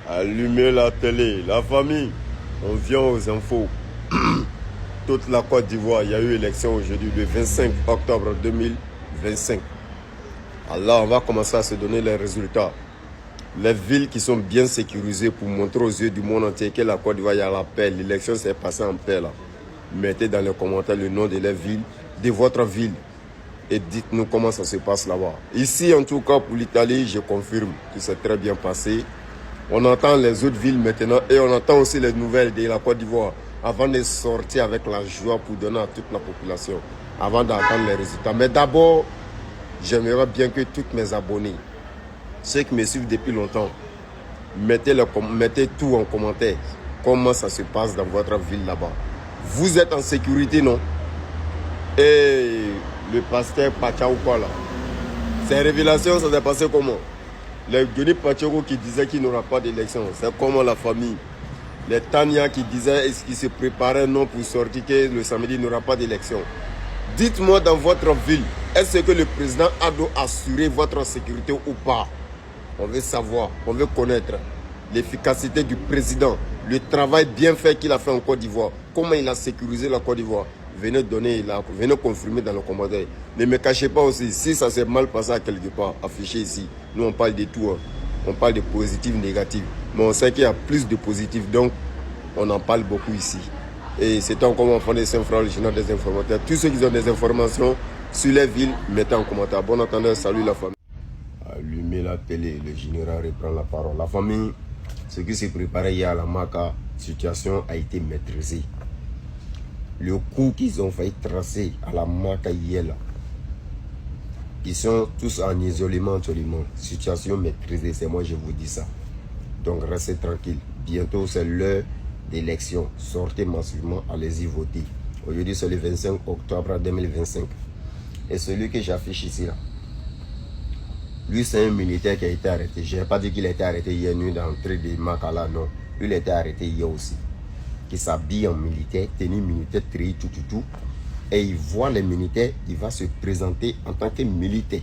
Allumez la télé, la famille, on vient aux infos. Toute la Côte d'Ivoire, il y a eu élection aujourd'hui, le 25 octobre 2025. Alors, on va commencer à se donner les résultats. Les villes qui sont bien sécurisées pour montrer aux yeux du monde entier que la Côte d'Ivoire, il y a la paix. L'élection s'est passée en paix là. Mettez dans les commentaires le nom de la ville, de votre ville. Et dites-nous comment ça se passe là-bas. Ici, en tout cas, pour l'Italie, je confirme que c'est très bien passé. On entend les autres villes maintenant et on entend aussi les nouvelles de la Côte d'Ivoire avant de sortir avec la joie pour donner à toute la population, avant d'entendre les résultats. Mais d'abord, j'aimerais bien que tous mes abonnés, ceux qui me suivent depuis longtemps, mettez tout en commentaire. Comment ça se passe dans votre ville là-bas. Vous êtes en sécurité, non? Et le pasteur Pacha ou quoi là? Ces révélations, ça s'est passé comment? Les Denis Pachoko qui disaient qu'il n'y aura pas d'élection, c'est comment la famille? Les Tania qui disaient qu'ils se préparaient non pour sortir que le samedi il n'y aura pas d'élection. Dites-moi dans votre ville, est-ce que le président Ado a assuré votre sécurité ou pas? On veut savoir, on veut connaître l'efficacité du président, le travail bien fait qu'il a fait en Côte d'Ivoire, comment il a sécurisé la Côte d'Ivoire. Venez confirmer dans le commentaire. Ne me cachez pas aussi, si ça s'est mal passé à quelque part, affichez ici. Nous on parle de tout, hein. On parle de positif, négatif. Mais on sait qu'il y a plus de positif, donc on en parle beaucoup ici. Et c'est encore mon frère des Saint-Frères, original des informateurs. Tous ceux qui ont des informations sur les villes, mettez en commentaire. Bon entendeur, salut la famille. Allumez la télé, le général reprend la parole. La famille, ce qui s'est préparé hier à la Maka, situation a été maîtrisée. Le coup qu'ils ont failli tracer à la Maka hier là, ils sont tous en isolement absolument. Situation maîtrisée, c'est moi je vous dis ça. Donc restez tranquille. Bientôt c'est l'heure d'élection. Sortez massivement, allez-y voter. Aujourd'hui c'est le 25 octobre 2025. Et celui que j'affiche ici là, lui c'est un militaire qui a été arrêté. Je n'ai pas dit qu'il a été arrêté hier nuit dans le truc de Makala, non. Lui il a été arrêté hier aussi. Qui s'habille en militaire, tenue militaire, tri, tout. Et il voit les militaires, il va se présenter en tant que militaire.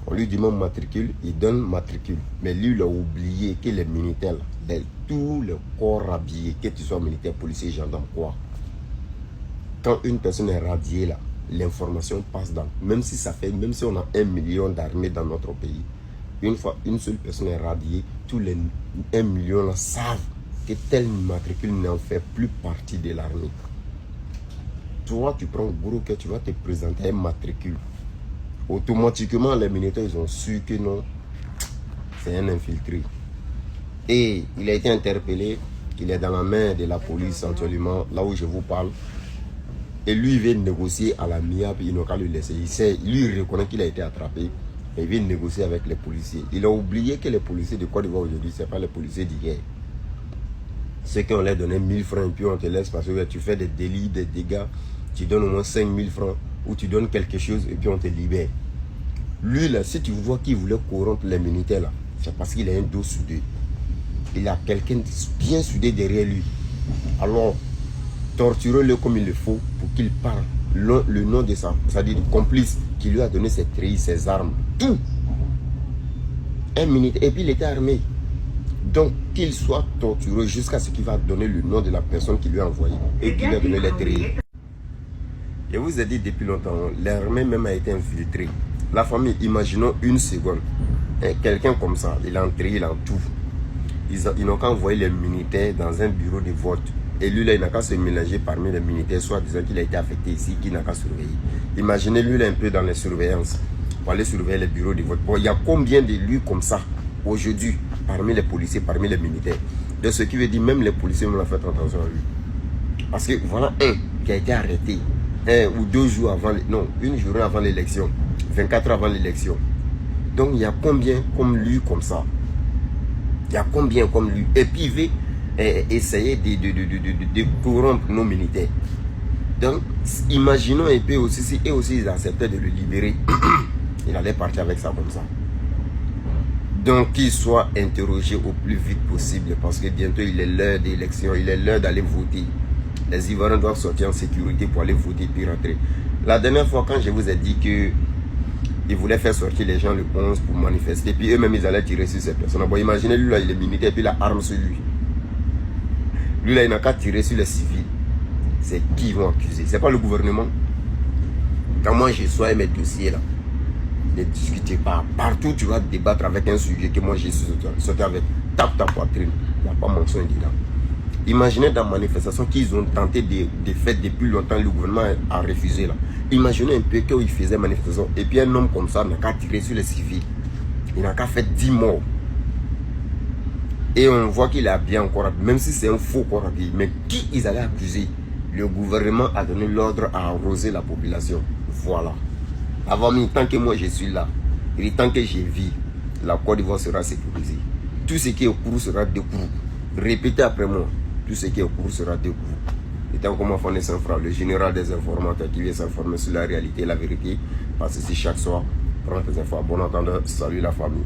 On lui demande matricule, il donne matricule. Mais lui, il a oublié que les militaires, tout le corps habillé, que tu sois militaire, policier, gendarme, quoi. Quand une personne est radiée là, l'information passe dans. Même si on a 1 million d'armées dans notre pays, une fois une seule personne est radiée, tous les 1 million là savent que tel matricule n'en fait plus partie de l'armée. Toi, tu prends gros que tu vas te présenter un matricule. Automatiquement, les militaires, ils ont su que non, c'est un infiltré. Et il a été interpellé, il est dans la main de la police actuellement, là où je vous parle. Et lui, il vient négocier à la MIA, puis il n'a qu'à le laisser. Lui, il reconnaît qu'il a été attrapé, et il vient négocier avec les policiers. Il a oublié que les policiers de Côte d'Ivoire aujourd'hui, ce n'est pas les policiers d'hier. Ceux qui ont leur donné 1000 francs, puis on te laisse parce que tu fais des délits, des dégâts, tu donnes au moins 5000 francs, ou tu donnes quelque chose et puis on te libère. Lui là, si tu vois qu'il voulait corrompre les militaires là, c'est parce qu'il a un dos soudé. Il a quelqu'un bien soudé derrière lui. Alors, torturez-le comme il le faut pour qu'il parle le nom de sa, c'est-à-dire du complice qui lui a donné ses treillis, ses armes, tout. Un militaire, et puis il était armé. Donc, qu'il soit torturé jusqu'à ce qu'il va donner le nom de la personne qui lui a envoyé et qui lui a donné les treillis. Je vous ai dit depuis longtemps, l'armée même a été infiltrée. La famille, imaginons une seconde. Quelqu'un comme ça, il a entré, il a tout. Ils n'ont qu'à envoyer les militaires dans un bureau de vote. Et lui, là, il n'a qu'à se mélanger parmi les militaires, soit disant qu'il a été affecté ici, qu'il n'a qu'à surveiller. Imaginez lui, là, un peu dans les surveillances, pour aller surveiller les bureaux de vote. Bon, il y a combien de lui comme ça, aujourd'hui, parmi les policiers, parmi les militaires? De ce qui veut dire, même les policiers m'ont fait attention à lui. Parce que voilà un qui a été arrêté. 1 ou 2 jours avant, non, une journée avant l'élection, 24 heures avant l'élection. Donc il y a combien comme lui comme ça? Il y a combien comme lui? Et puis il veut essayer de corrompre nos militaires. Donc imaginons un peu aussi, si eux aussi ils acceptaient de le libérer, il allait partir avec ça comme ça. Donc qu'il soit interrogé au plus vite possible parce que bientôt il est l'heure d'élection, il est l'heure d'aller voter. Les Ivoiriens doivent sortir en sécurité pour aller voter puis rentrer. La dernière fois quand je vous ai dit que Ils voulaient faire sortir les gens le 11 pour manifester. Puis eux-mêmes, ils allaient tirer sur ces personnes. Bon, imaginez, lui là, il est militaire et puis la arme sur lui. Lui là, il n'a qu'à tirer sur les civils. C'est qui ils vont accuser? C'est pas le gouvernement. Quand moi je sois mes dossiers là, ne discutez pas. Partout tu vas débattre avec un sujet que moi j'ai sauté avec. Tape ta poitrine. Il n'y a pas mensonge dedans. Imaginez dans la manifestation qu'ils ont tenté de faire depuis longtemps, le gouvernement a refusé là. Imaginez un peu qu'ils faisaient manifestation et puis un homme comme ça n'a qu'à tirer sur les civils. Il n'a qu'à faire 10 morts. Et on voit qu'il a bien encore, même si c'est un faux corps habillé. Mais qui ils allaient accuser? Le gouvernement a donné l'ordre à arroser la population. Voilà. Avant, tant que moi je suis là, et tant que je vis, la Côte d'Ivoire sera sécurisée. Tout ce qui est au cours sera découvert. Répétez après moi. Tout ce qui est au cours sera découvert. Étant comme Afandé Saint-Fra, le général des informateurs qui vient s'informer sur la réalité et la vérité, parce que si chaque soir, prends tes infos. Bon entendeur, salut la famille.